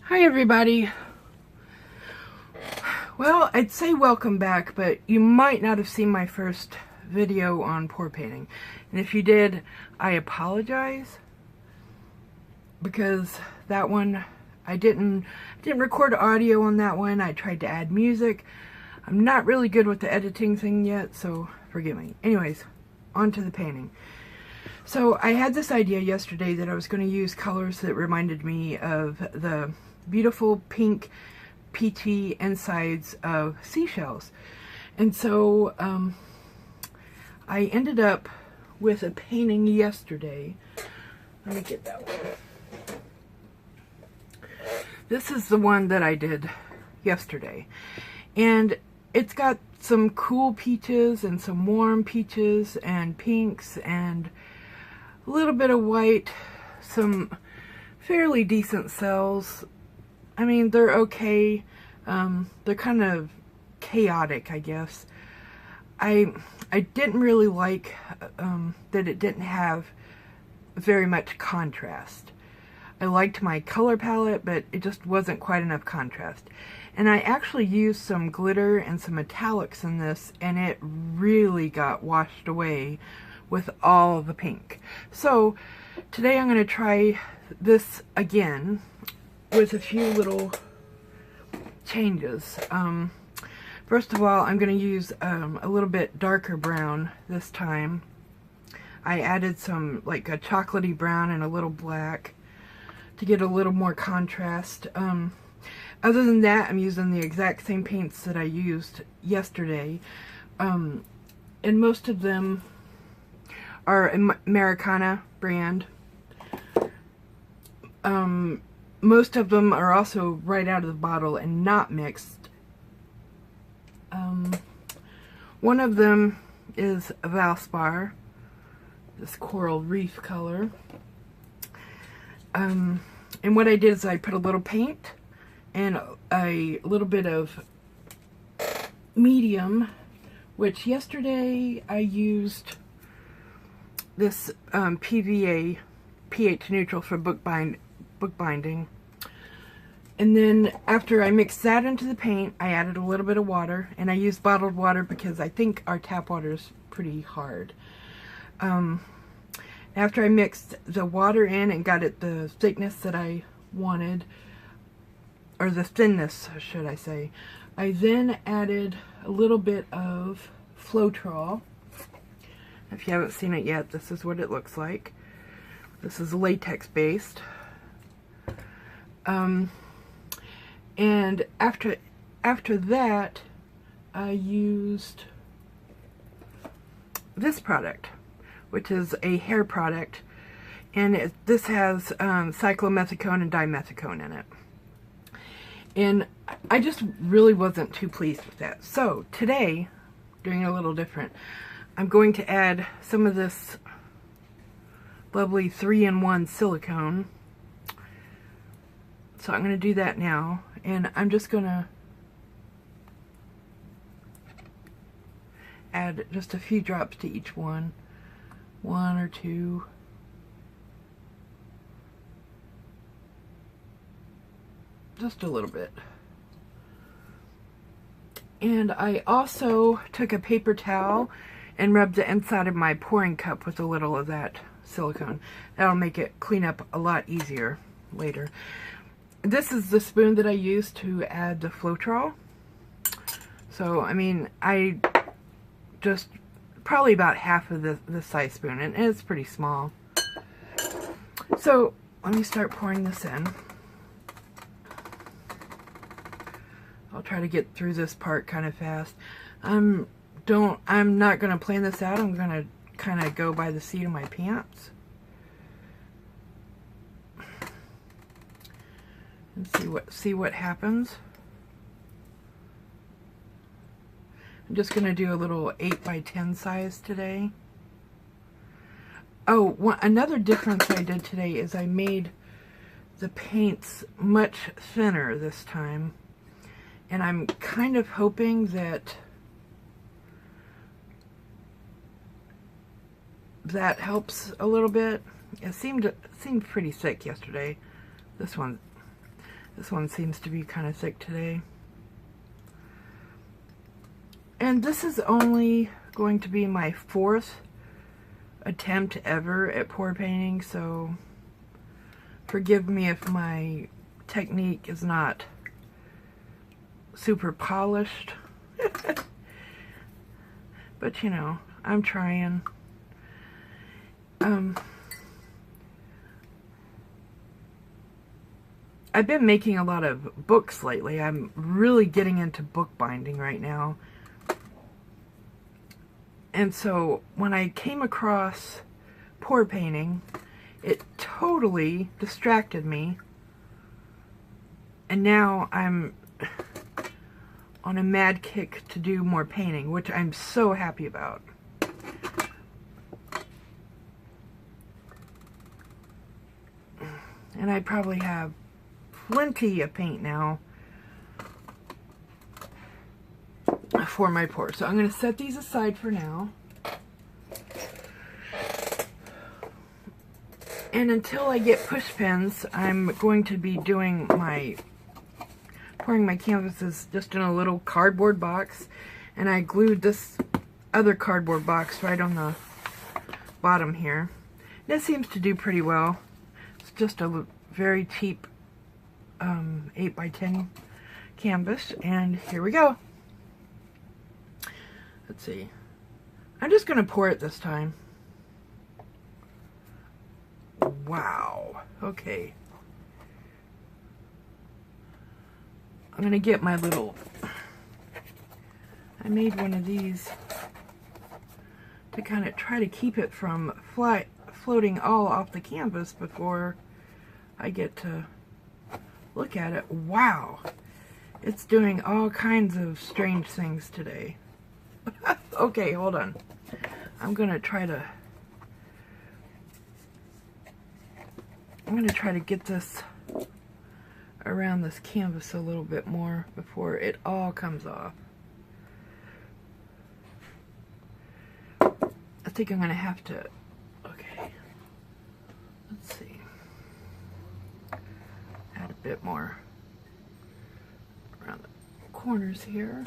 Hi everybody. Well, I'd say welcome back, but you might not have seen my first video on pour painting. And if you did, I apologize, because that one, I didn't record audio on that one. I tried to add music. I'm not really good with the editing thing yet, so forgive me. Anyways, on to the painting. So I had this idea yesterday that I was going to use colors that reminded me of the beautiful pink peachy insides of seashells. And so I ended up with a painting yesterday. Let me get that one. This is the one that I did yesterday. And it's got some cool peaches and some warm peaches and pinks and a little bit of white, some fairly decent cells. I mean, they're okay. They're kind of chaotic, I guess. I didn't really like that it didn't have very much contrast. I liked my color palette, but it just wasn't quite enough contrast. And I actually used some glitter and some metallics in this, and it really got washed away with all the pink. So today I'm going to try this again with a few little changes. First of all, I'm going to use a little bit darker brown this time. I added some like a chocolatey brown and a little black to get a little more contrast. Other than that, I'm using the exact same paints that I used yesterday, and most of them are Americana brand. Most of them are also right out of the bottle and not mixed. One of them is Valspar, this coral reef color. And what I did is I put a little paint and a little bit of medium, which yesterday I used this PVA, pH neutral for bookbinding. And then after I mixed that into the paint, I added a little bit of water, and I used bottled water because I think our tap water is pretty hard. After I mixed the water in and got it the thickness that I wanted, or the thinness, should I say, I then added a little bit of Floetrol. If you haven't seen it yet, this is what it looks like. This is latex based. And after that, I used this product, which is a hair product, and this has cyclomethicone and dimethicone in it. And I just really wasn't too pleased with that. So today, doing a little different, I'm going to add some of this lovely 3-in-1 silicone. So I'm going to do that now, and I'm just going to add just a few drops to each one. 1 or 2. Just a little bit. And I also took a paper towel and rubbed the inside of my pouring cup with a little of that silicone. That'll make it clean up a lot easier later. This is the spoon that I used to add the Floetrol. So, I mean, I just probably about half of the size spoon, and it's pretty small. So, let me start pouring this in. I'll try to get through this part kind of fast. I'm not going to plan this out. I'm going to kind of go by the seat of my pants. And see what happens. I'm just going to do a little 8x10 size today. Oh, another difference I did today is I made the paints much thinner this time. And I'm kind of hoping that that helps a little bit. It seemed pretty thick yesterday. This This one seems to be kind of thick today. And this is only going to be my 4th attempt ever at pour painting, so forgive me if my technique is not super polished. But you know, I'm trying. I've been making a lot of books lately. I'm really getting into bookbinding right now. And so when I came across pour painting, it totally distracted me. And now I'm on a mad kick to do more painting, which I'm so happy about. And I probably have plenty of paint now for my pour. So I'm going to set these aside for now. And until I get push pins, I'm going to be doing pouring my canvases just in a little cardboard box. And I glued this other cardboard box right on the bottom here. This seems to do pretty well. It's just a very cheap 8x10 canvas, and here we go. Let's see. I'm just going to pour it this time. Wow. Okay. I'm going to get my little... I made one of these to kind of try to keep it from floating all off the canvas before I get to look at it. Wow. It's doing all kinds of strange things today. Okay, hold on. I'm going to try to get this around this canvas a little bit more before it all comes off. I think I'm going to have to, okay, let's see, add a bit more around the corners here.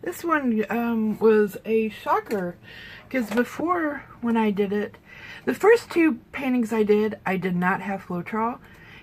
This one was a shocker, because before, when I did it, the first two paintings I did not have Floetrol,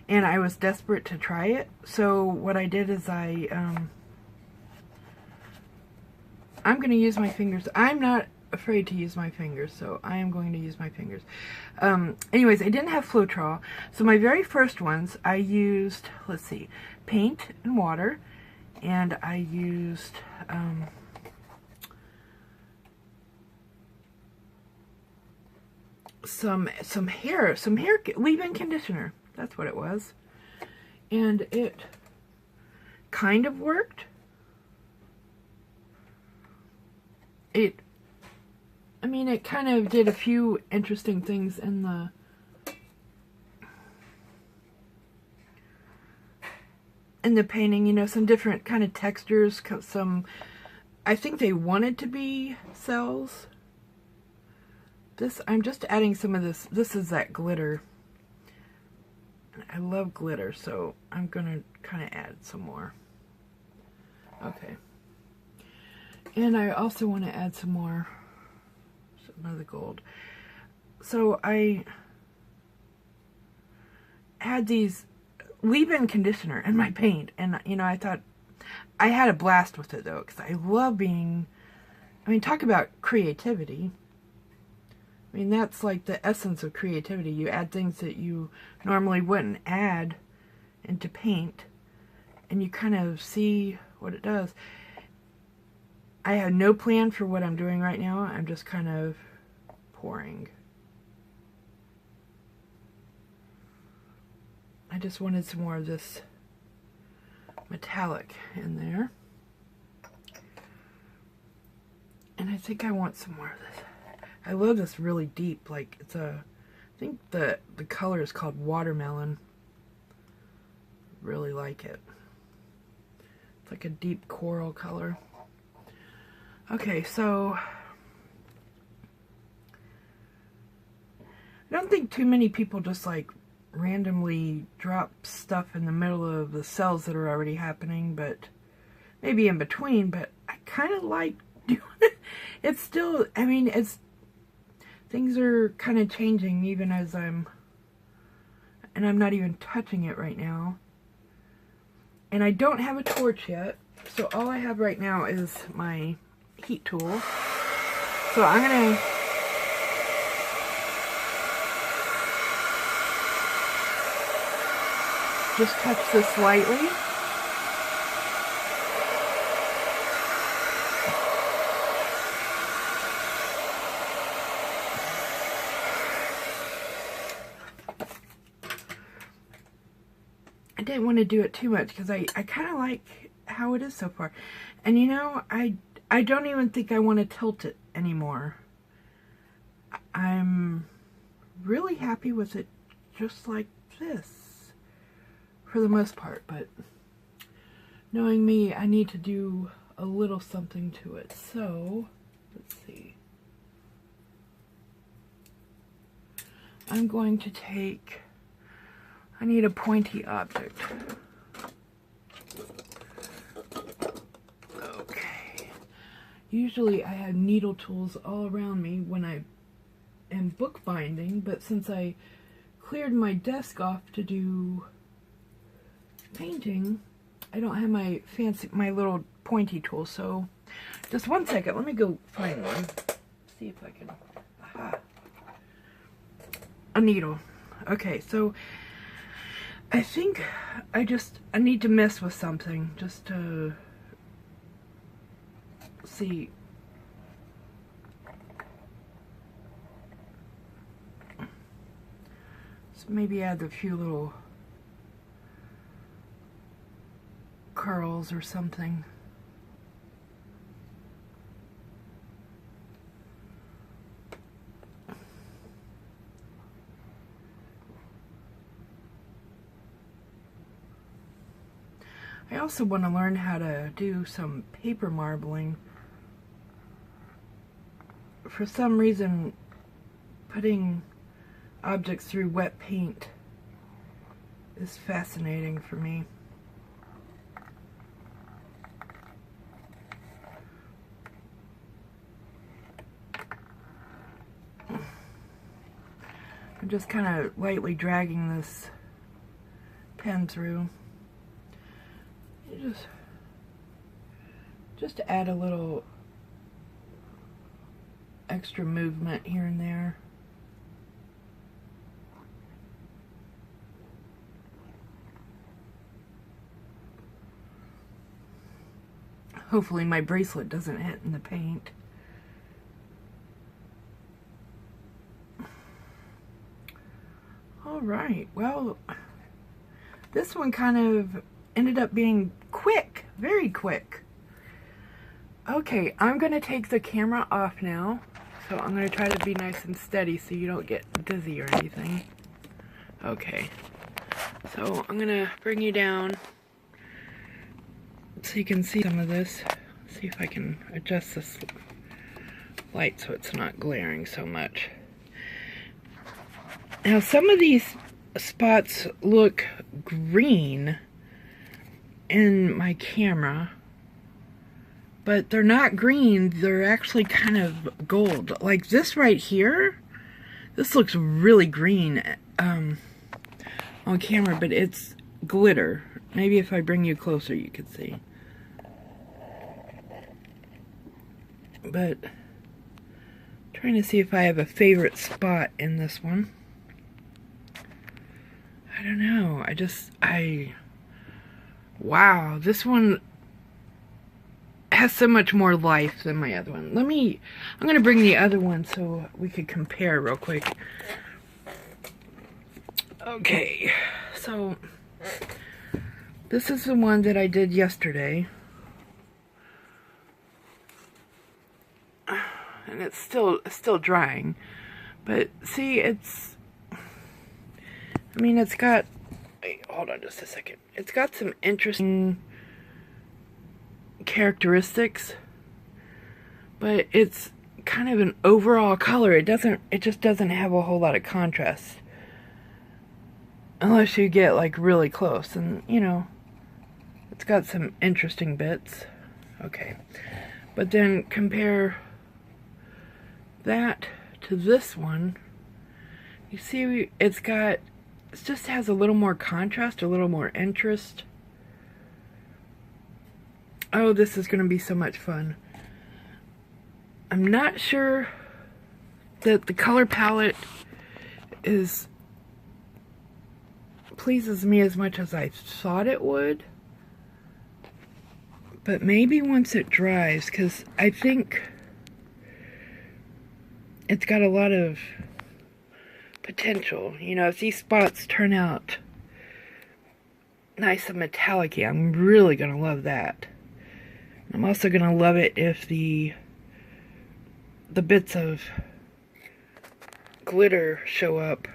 and I was desperate to try it. So what I did is I'm going to use my fingers. I'm not afraid to use my fingers, so I am going to use my fingers. Anyways, I didn't have Floetrol, so my very first ones I used, let's see, paint and water, and I used some hair leave-in conditioner. That's what it was, and it kind of worked. I mean, it kind of did a few interesting things in the painting, you know, some different kind of textures, I think they wanted to be cells. I'm just adding some of this. This is that glitter. I love glitter, so I'm gonna kind of add some more. Okay. And I also want to add some more of the gold. So I had these leave-in conditioner in my paint, and you know, I thought I had a blast with it though, because I love I mean, talk about creativity. I mean, that's like the essence of creativity. You add things that you normally wouldn't add into paint, and you kind of see what it does. I have no plan for what I'm doing right now. I'm just kind of pouring. I just wanted some more of this metallic in there. And I think I want some more of this. I love this really deep, like it's I think the color is called watermelon. Really like it. It's like a deep coral color. Okay, so I don't think too many people just like randomly drop stuff in the middle of the cells that are already happening, but maybe in between, but I kind of like doing it. It's still, I mean, things are kind of changing even as and I'm not even touching it right now. And I don't have a torch yet, so all I have right now is my heat tool. So I'm gonna just touch this lightly. I didn't want to do it too much because I kind of like how it is so far. And you know, I don't even think I want to tilt it anymore. I'm really happy with it just like this for the most part, but knowing me, I need to do a little something to it. So, let's see. I'm going to take, I need a pointy object. Okay. Usually I have needle tools all around me when I am bookbinding, but since I cleared my desk off to do painting, I don't have my little pointy tool. So just one second, let me go find one. See if I can, aha. A needle. Okay, so I think I need to mess with something just to see. So maybe add a few little curls or something. I also want to learn how to do some paper marbling. For some reason, putting objects through wet paint is fascinating for me. I'm just kind of lightly dragging this pen through. Just to add a little extra movement here and there. Hopefully my bracelet doesn't hit in the paint. Alright, well, this one kind of ended up being quick, very quick. Okay, I'm going to take the camera off now. So I'm going to try to be nice and steady so you don't get dizzy or anything. Okay, so I'm going to bring you down so you can see some of this. See if I can adjust this light so it's not glaring so much. Now some of these spots look green in my camera, but they're not green, they're actually kind of gold. Like this right here, this looks really green on camera, but it's glitter. Maybe if I bring you closer you could see. But trying to see if I have a favorite spot in this one. I don't know, wow, this one has so much more life than my other one. I'm gonna bring the other one so we could compare real quick. Okay, so this is the one that I did yesterday. And it's still drying. But see, it's got, wait, hold on just a second. It's got some interesting characteristics, but it's kind of an overall color. It just doesn't have a whole lot of contrast. Unless you get like really close, and you know, it's got some interesting bits. Okay, but then compare that to this one. You see, it just has a little more contrast, a little more interest. Oh, this is going to be so much fun. I'm not sure that the color palette pleases me as much as I thought it would. But maybe once it dries, because I think it's got a lot of potential. You know, if these spots turn out nice and metallic-y, I'm really going to love that. I'm also going to love it if the bits of glitter show up.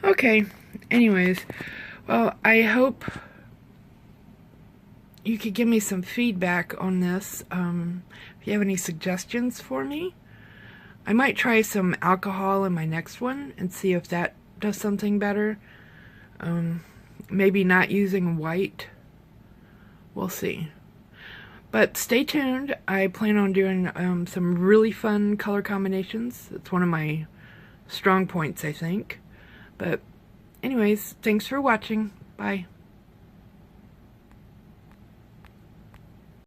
Okay, anyways, well, I hope you could give me some feedback on this. If you have any suggestions for me, I might try some alcohol in my next one and see if that does something better. Maybe not using white. We'll see. But stay tuned. I plan on doing some really fun color combinations. It's one of my strong points, I think. But anyways, thanks for watching. Bye.